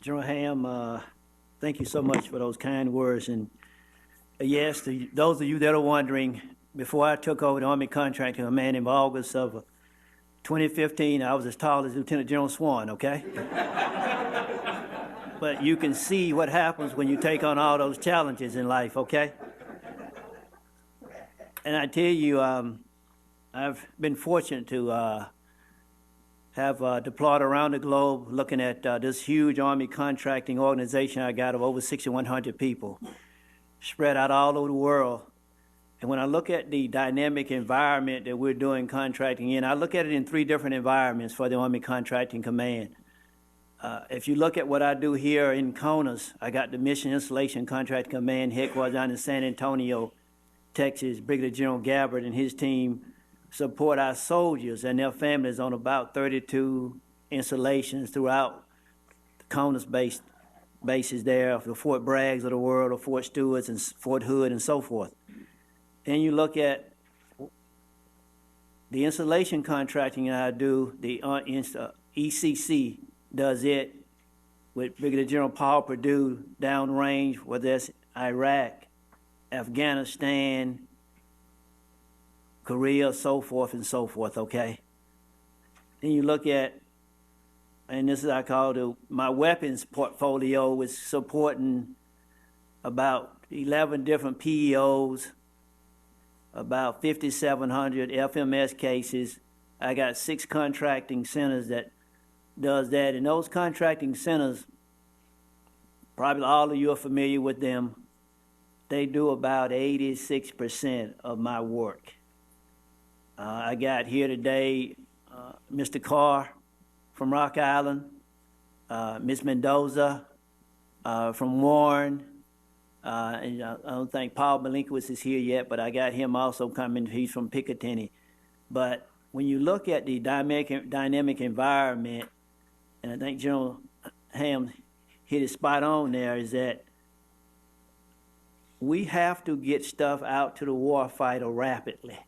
General Ham, thank you so much for those kind words. And yes, to those of you that are wondering, before I took over the Army Contracting Command in August of 2015, I was as tall as Lieutenant General Swan, okay? But you can see what happens when you take on all those challenges in life, okay? And I tell you, I've been fortunate to have deployed around the globe looking at this huge Army contracting organization I got of over 6,100 people spread out all over the world. And when I look at the dynamic environment that we're doing contracting in, I look at it in three different environments for the Army Contracting Command. If you look at what I do here in CONUS, I got the Mission Installation Contracting Command headquarters down in San Antonio, Texas. Brigadier General Gabbard and his team support our soldiers and their families on about 32 installations throughout the CONUS bases there, the Fort Braggs of the world, or Fort Stewart's and Fort Hood and so forth. Then you look at the installation contracting I do, the ECC does it with Brigadier General Paul Perdue downrange, whether that's Iraq, Afghanistan, Korea, so forth and so forth, okay? Then you look at, and this is I call my weapons portfolio, is supporting about 11 different PEOs, about 5,700 FMS cases. I got 6 contracting centers that does that, and those contracting centers, probably all of you are familiar with them. They do about 86% of my work. I got here today Mr. Carr from Rock Island, Ms. Mendoza from Warren, and I don't think Paul Malinkiewicz is here yet, but I got him also coming. He's from Picatinny. But when you look at the dynamic environment, and I think General Ham hit it spot on there, is that we have to get stuff out to the warfighter rapidly.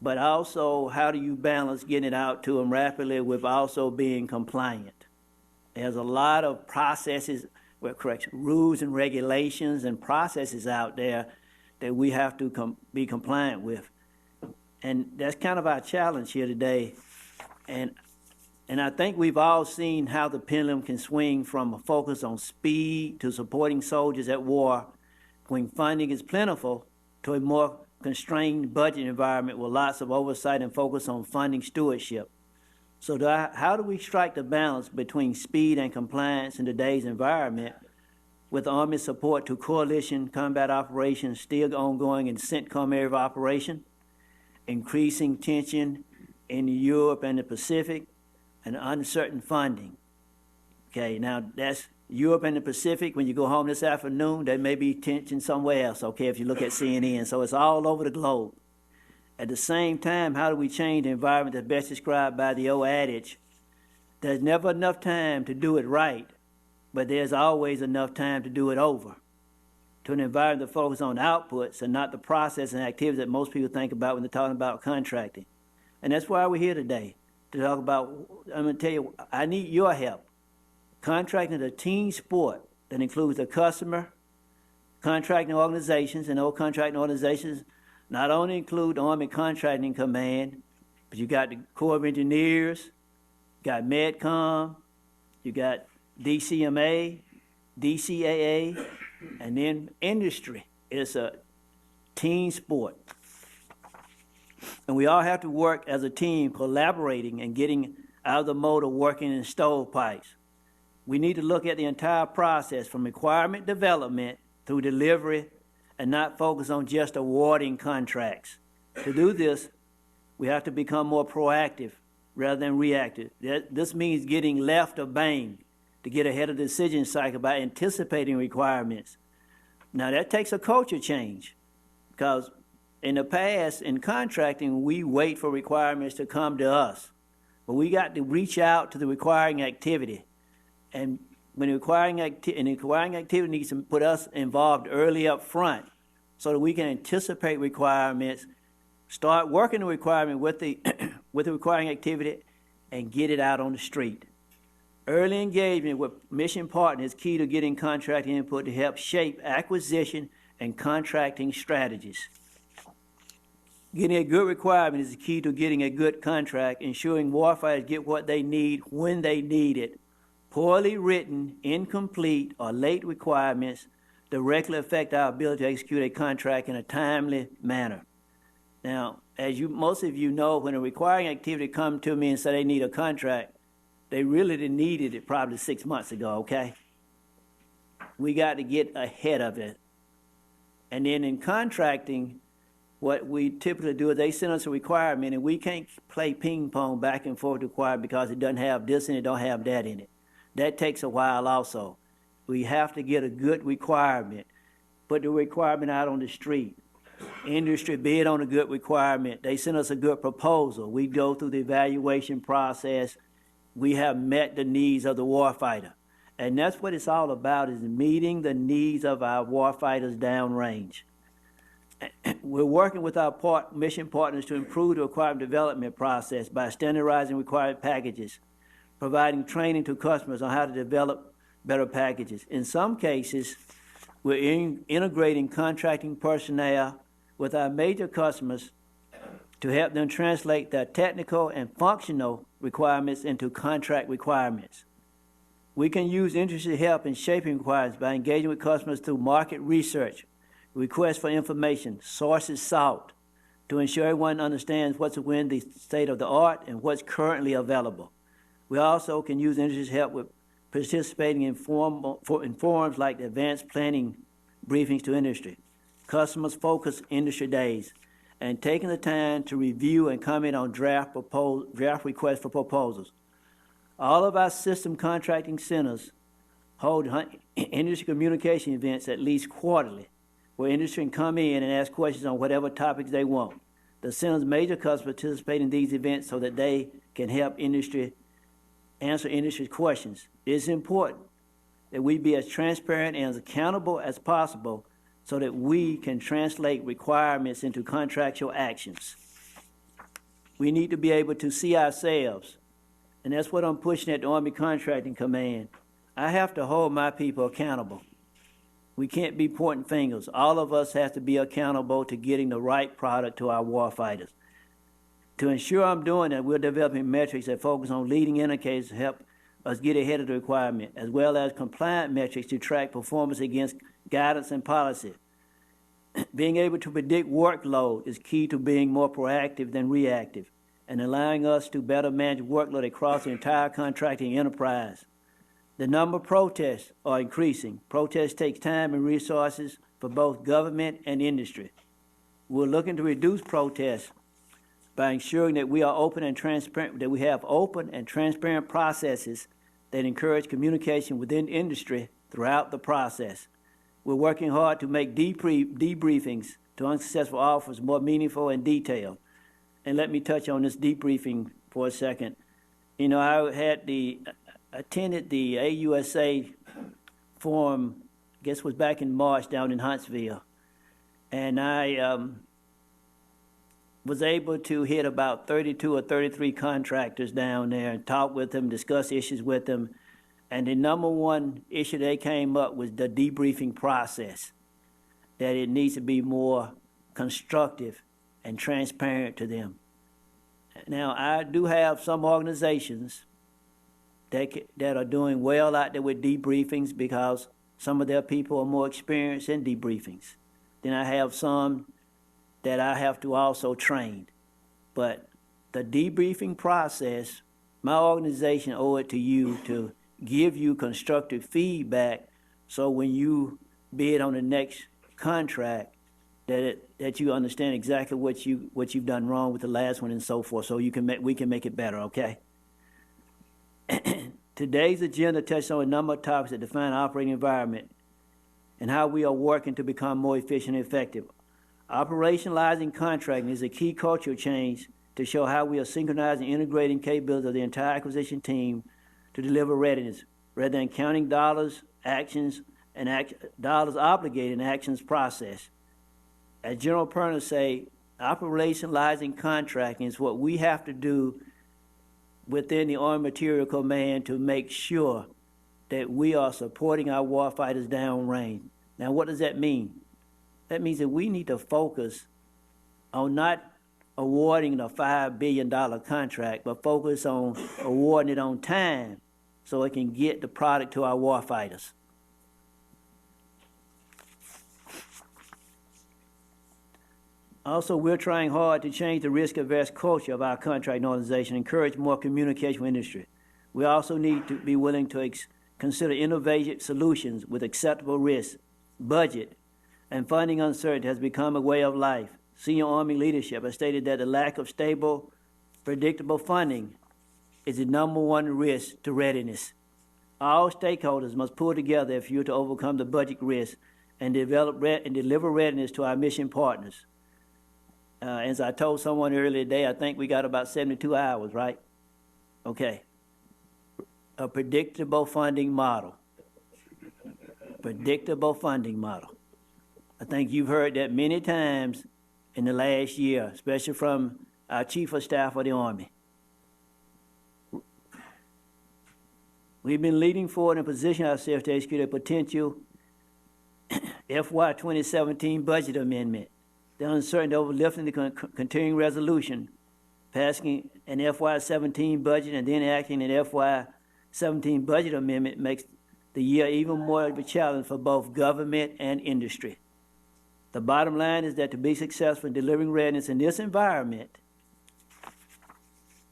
But also, how do you balance getting it out to them rapidly with also being compliant? There's a lot of processes, rules and regulations and processes out there that we have to be compliant with. And that's kind of our challenge here today. And I think we've all seen how the pendulum can swing from a focus on speed to supporting soldiers at war when funding is plentiful to a more constrained budget environment with lots of oversight and focus on funding stewardship. So how do we strike the balance between speed and compliance in today's environment with Army support to coalition combat operations still ongoing in CENTCOM area of operation, increasing tension in Europe and the Pacific, and uncertain funding? Okay, now that's Europe and the Pacific. When you go home this afternoon, there may be tension somewhere else, okay, if you look at CNN. So it's all over the globe. At the same time, how do we change the environment that's best described by the old adage, there's never enough time to do it right, but there's always enough time to do it over, to an environment that focuses on outputs and not the process and activities that most people think about when they're talking about contracting. And that's why we're here today, to talk about, I'm going to tell you, I need your help. Contracting is a team sport that includes the customer, contracting organizations, and those contracting organizations not only include the Army Contracting Command, but you got the Corps of Engineers, you got MedCom, you got DCMA, DCAA, and then industry. It's a team sport. And we all have to work as a team, collaborating and getting out of the mode of working in stovepipes. We need to look at the entire process from requirement development through delivery and not focus on just awarding contracts. To do this, we have to become more proactive rather than reactive. This means getting left of bang to get ahead of the decision cycle by anticipating requirements. Now that takes a culture change, because in the past, in contracting, we wait for requirements to come to us. But we got to reach out to the requiring activity. And when the requiring activity needs to put us involved early up front so that we can anticipate requirements, start working the requirement with the with the requiring activity, and get it out on the street. Early engagement with mission partners is key to getting contracting input to help shape acquisition and contracting strategies. Getting a good requirement is the key to getting a good contract, ensuring warfighters get what they need when they need it. Poorly written, incomplete, or late requirements directly affect our ability to execute a contract in a timely manner. Now, as most of you know, when a requiring activity comes to me and say they need a contract, they really needed it probably 6 months ago, okay? We got to get ahead of it. And then in contracting, what we typically do is they send us a requirement, and we can't play ping pong back and forth required because it doesn't have this and it don't have that in it. That takes a while also. We have to get a good requirement, put the requirement out on the street. Industry bid on a good requirement. They send us a good proposal. We go through the evaluation process. We have met the needs of the warfighter. And that's what it's all about, is meeting the needs of our warfighters downrange. We're working with our mission partners to improve the requirement development process by standardizing required packages, providing training to customers on how to develop better packages. In some cases, we're integrating contracting personnel with our major customers to help them translate their technical and functional requirements into contract requirements. We can use industry help in shaping requirements by engaging with customers through market research, requests for information, sources sought, to ensure everyone understands what's within the state of the art and what's currently available. We also can use industry's help with participating in forums like the advanced planning briefings to industry, customers focused industry days, and taking the time to review and comment on draft requests for proposals. All of our system contracting centers hold industry communication events at least quarterly, where industry can come in and ask questions on whatever topics they want. The center's major customers participate in these events so that they can help industry answer industry's questions. It is important that we be as transparent and as accountable as possible so that we can translate requirements into contractual actions. We need to be able to see ourselves, and that's what I'm pushing at the Army Contracting Command. I have to hold my people accountable. We can't be pointing fingers. All of us have to be accountable to getting the right product to our warfighters. To ensure I'm doing that, we're developing metrics that focus on leading indicators to help us get ahead of the requirement, as well as compliant metrics to track performance against guidance and policy. Being able to predict workload is key to being more proactive than reactive, and allowing us to better manage workload across the entire contracting enterprise. The number of protests are increasing. Protests take time and resources for both government and industry. We're looking to reduce protests by ensuring that we are open and transparent, that we have open and transparent processes that encourage communication within industry throughout the process. We're working hard to make debriefings to unsuccessful offers more meaningful and detailed. And let me touch on this debriefing for a second. You know, I attended the AUSA forum, I guess it was back in March down in Huntsville. And I was able to hit about 32 or 33 contractors down there and talk with them, discuss issues with them. And the number one issue they came up was the debriefing process, that it needs to be more constructive and transparent to them. Now, I do have some organizations that are doing well out there with debriefings because some of their people are more experienced in debriefings. Then I have some that I have to also train. But the debriefing process, my organization owe it to you to give you constructive feedback so when you bid on the next contract that you understand exactly what you've done wrong with the last one and so forth, so we can make it better, okay? Today's agenda touches on a number of topics that define our operating environment and how we are working to become more efficient and effective. Operationalizing contracting is a key cultural change to show how we are synchronizing and integrating capabilities of the entire acquisition team to deliver readiness, rather than counting dollars, actions, and dollars obligated and actions process. As General Perner say, operationalizing contracting is what we have to do within the Army Material Command to make sure that we are supporting our warfighters downrange. Now, what does that mean? That means that we need to focus on not awarding a $5 billion contract, but focus on awarding it on time so it can get the product to our warfighters. Also, we're trying hard to change the risk-averse culture of our contracting organization, encourage more communication with industry. We also need to be willing to consider innovative solutions with acceptable risk, budget, and funding uncertainty has become a way of life. Senior Army leadership has stated that the lack of stable, predictable funding is the #1 risk to readiness. All stakeholders must pull together if you're to overcome the budget risk and deliver readiness to our mission partners. As I told someone earlier today, I think we got about 72 hours, right? Okay. A predictable funding model. Predictable funding model. I think you've heard that many times in the last year, especially from our Chief of Staff of the Army. We've been leading forward and positioning ourselves to execute a potential FY 2017 budget amendment. The uncertainty over lifting the continuing resolution, passing an FY 17 budget and then acting an FY 17 budget amendment makes the year even more of a challenge for both government and industry. The bottom line is that to be successful in delivering readiness in this environment,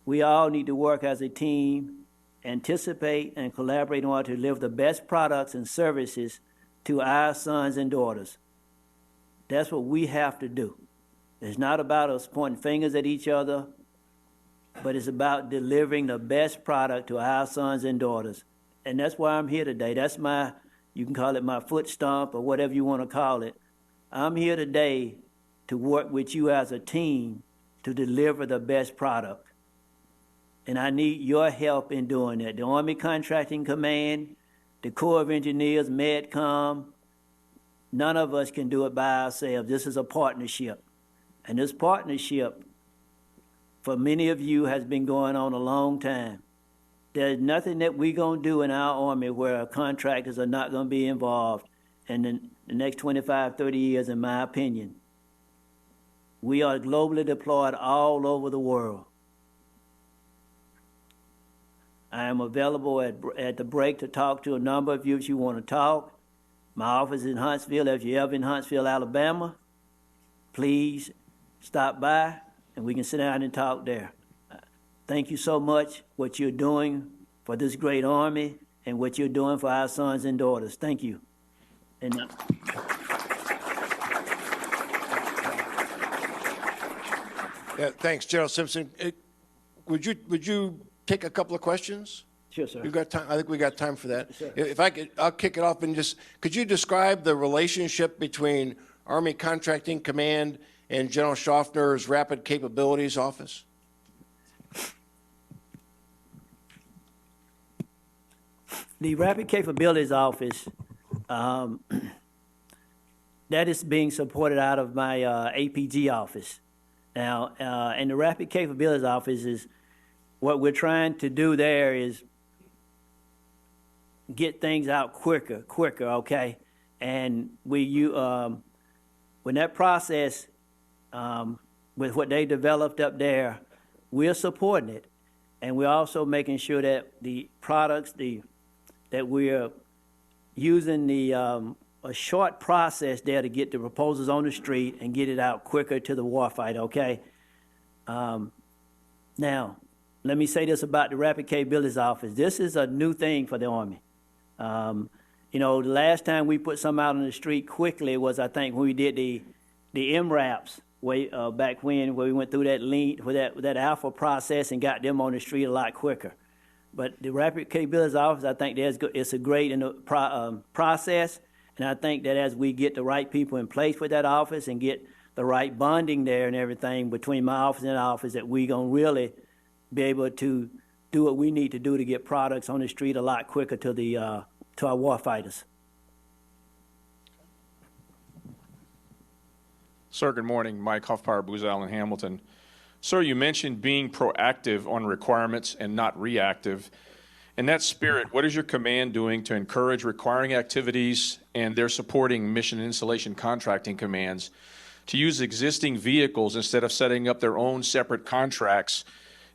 we all need to work as a team, anticipate and collaborate in order to deliver the best products and services to our sons and daughters. That's what we have to do. It's not about us pointing fingers at each other, but it's about delivering the best product to our sons and daughters. And that's why I'm here today. That's my, you can call it my foot stomp or whatever you want to call it. I'm here today to work with you as a team to deliver the best product. And I need your help in doing that. The Army Contracting Command, the Corps of Engineers, MedCom, none of us can do it by ourselves. This is a partnership. And this partnership, for many of you, has been going on a long time. There's nothing that we're going to do in our Army where our contractors are not going to be involved in the next 25, 30 years, in my opinion. We are globally deployed all over the world. I am available at the break to talk to a number of you if you want to talk. My office is in Huntsville. If you're ever in Huntsville, Alabama, please stop by and we can sit down and talk there. Thank you so much what you're doing for this great Army and what you're doing for our sons and daughters. Thank you. And yeah, thanks, General Simpson. Would you take a couple of questions? Sure, sir. You got time? I think we got time for that. Sure. If I could, I'll kick it off and just, could you describe the relationship between Army Contracting Command and General Schaffner's Rapid Capabilities Office? The Rapid Capabilities Office, that is being supported out of my APG office. Now, and the Rapid Capabilities Office is, what we're trying to do there is get things out quicker, okay? And when that process, with what they developed up there, we're supporting it. And we're also making sure that the products, that we're using a short process there to get the proposals on the street and get it out quicker to the warfighter, okay? Now, let me say this about the Rapid Capabilities Office. This is a new thing for the Army. You know, the last time we put some out on the street quickly was, I think, when we did the MRAPs way back when, where we went through that lean, that alpha process and got them on the street a lot quicker. But the Rapid Capabilities Office, I think it's a great process, and I think that as we get the right people in place for that office and get the right bonding there and everything between my office and that office, that we're going to really be able to do what we need to do to get products on the street a lot quicker to our warfighters. Sir, good morning. Mike Huffpower, Booz Allen Hamilton. Sir, you mentioned being proactive on requirements and not reactive. In that spirit, what is your command doing to encourage requiring activities and their supporting mission installation contracting commands to use existing vehicles instead of setting up their own separate contracts,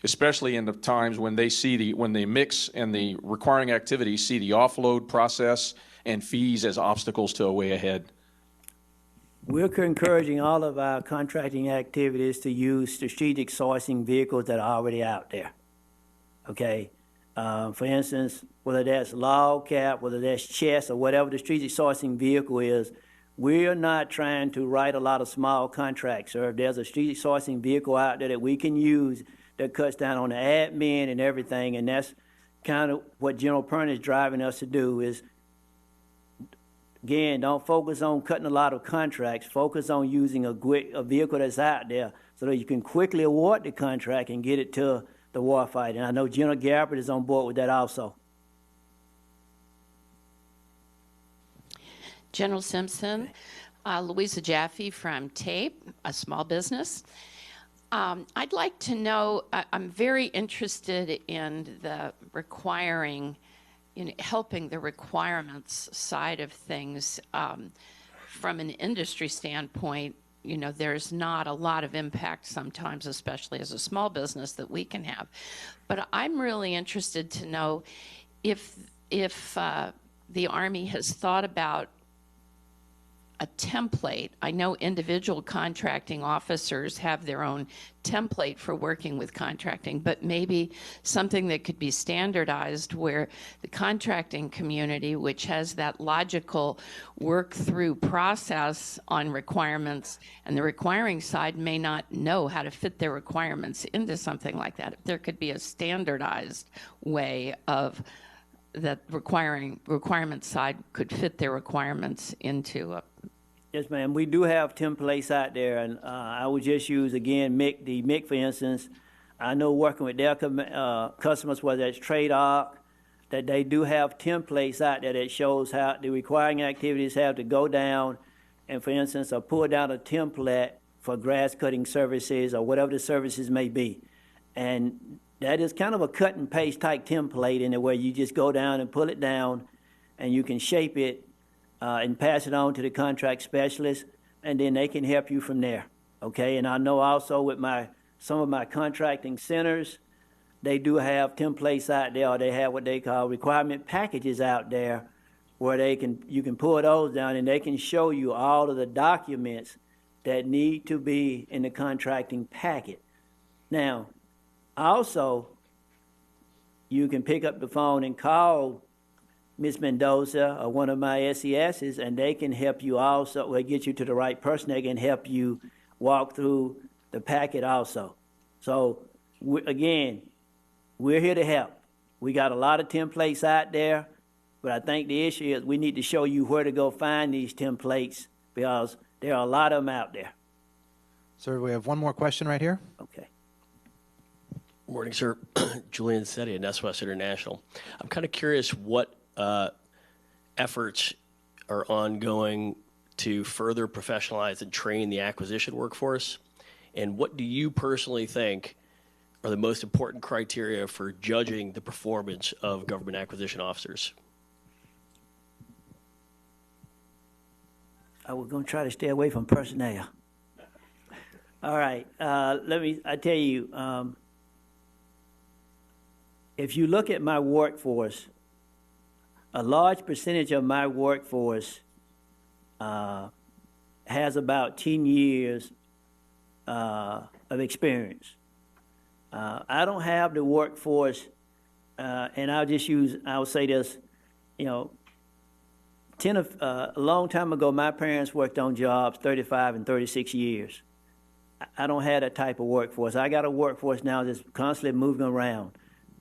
especially in the times when they see when the mix and the requiring activities see the offload process and fees as obstacles to a way ahead? We're encouraging all of our contracting activities to use strategic sourcing vehicles that are already out there. Okay? For instance, whether that's log cap, whether that's chest, or whatever the strategic sourcing vehicle is, we're not trying to write a lot of small contracts, sir. If there's a strategic sourcing vehicle out there that we can use that cuts down on the admin and everything, and that's kind of what General Pern is driving us to do is, again, don't focus on cutting a lot of contracts. Focus on using a vehicle that's out there so that you can quickly award the contract and get it to the warfighter. And I know General Garrett is on board with that also. General Simpson, Louisa Jaffe from TAPE, a small business. I'd like to know, I'm very interested in the requiring, helping the requirements side of things. From an industry standpoint, there's not a lot of impact sometimes, especially as a small business, that we can have. But I'm really interested to know if the Army has thought about a template. I know individual contracting officers have their own template for working with contracting, but maybe something that could be standardized where the contracting community, which has that logical work-through process on requirements, and the requiring side may not know how to fit their requirements into something like that. If there could be a standardized way of that requirement side could fit their requirements into a. Yes, ma'am. We do have templates out there, and I would just use, again, the MIC, for instance. I know working with their customers, whether it's Trade Arc, that they do have templates out there that shows how the requiring activities have to go down, and, for instance, pull down a template for grass cutting services or whatever the services may be. And that is kind of a cut and paste type template in it where you just go down and pull it down, and you can shape it and pass it on to the contract specialist, and then they can help you from there, okay? And I know also with some of my contracting centers, they do have templates out there, or they have what they call requirement packages out there where you can pull those down, and they can show you all of the documents that need to be in the contracting packet. Now, also, you can pick up the phone and call Ms. Mendoza or one of my SESs, and they can help you also, or get you to the right person. They can help you walk through the packet also. So, again, we're here to help. We got a lot of templates out there, but I think the issue is we need to show you where to go find these templates because there are a lot of them out there. Sir, we have one more question right here. Okay. Morning, sir. Julian Setti at Nest West International. I'm kind of curious what efforts are ongoing to further professionalize and train the acquisition workforce, and what do you personally think are the most important criteria for judging the performance of government acquisition officers? I was going to try to stay away from personnel. All right. I tell you, if you look at my workforce, a large percentage of my workforce has about 10 years of experience. I don't have the workforce, and I'll say this, a long time ago, my parents worked on jobs 35 and 36 years. I don't have that type of workforce. I got a workforce now that's constantly moving around.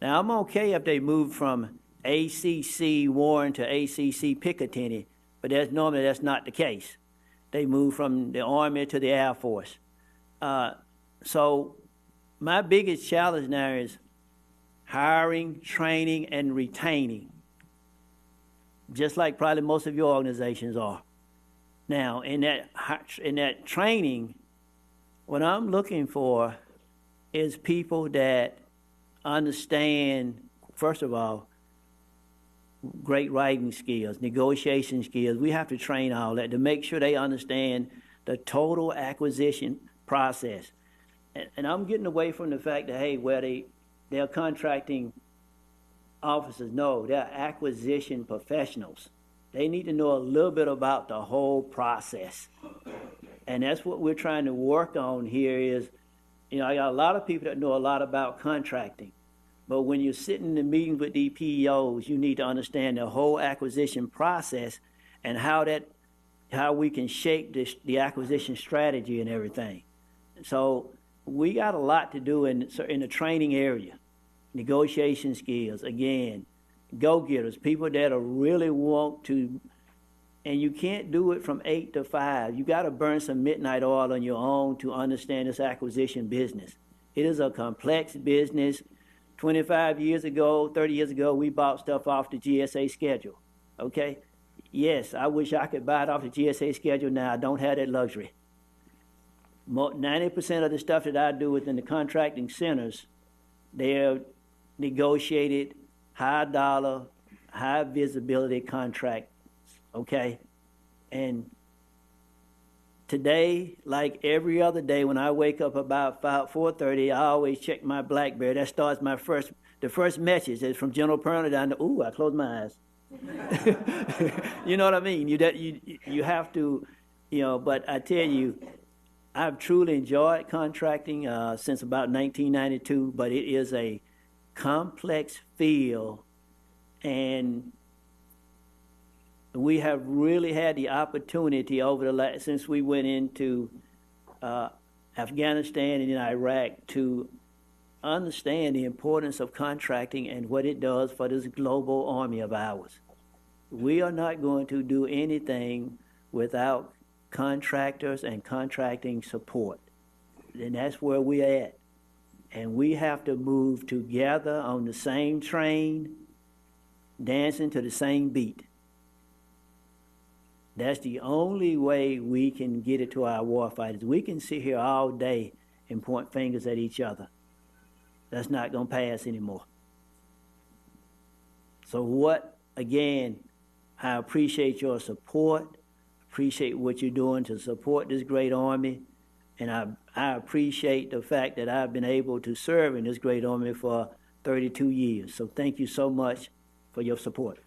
Now, I'm okay if they move from ACC Warren to ACC Picatinny, but normally that's not the case. They move from the Army to the Air Force. So my biggest challenge now is hiring, training, and retaining, just like probably most of your organizations are. Now, in that training, what I'm looking for is people that understand, first of all, great writing skills, negotiation skills. We have to train all that to make sure they understand the total acquisition process. And I'm getting away from the fact that, hey, they're contracting officers. No, they're acquisition professionals. They need to know a little bit about the whole process. And that's what we're trying to work on here is, I got a lot of people that know a lot about contracting. But when you're sitting in the meetings with the PEOs, you need to understand the whole acquisition process and how we can shape the acquisition strategy and everything. So we got a lot to do in the training area. Negotiation skills, again, go-getters, people that really want to, and you can't do it from 8 to 5. You got to burn some midnight oil on your own to understand this acquisition business. It is a complex business. 25 years ago, 30 years ago, we bought stuff off the GSA schedule, okay? Yes, I wish I could buy it off the GSA schedule now. I don't have that luxury. 90% of the stuff that I do within the contracting centers, they're negotiated high dollar, high visibility contracts, okay? And today, like every other day, when I wake up about 4:30, I always check my BlackBerry. That starts the first message is from General Perna down to, ooh, I closed my eyes. You know what I mean? You have to, but I tell you, I've truly enjoyed contracting since about 1992, but it is a complex field, and we have really had the opportunity since we went into Afghanistan and in Iraq to understand the importance of contracting and what it does for this global army of ours. We are not going to do anything without contractors and contracting support. And that's where we're at. And we have to move together on the same train, dancing to the same beat. That's the only way we can get it to our warfighters. We can sit here all day and point fingers at each other. That's not going to pass anymore. So again, I appreciate your support, appreciate what you're doing to support this great army, and I appreciate the fact that I've been able to serve in this great army for 32 years. So thank you so much for your support.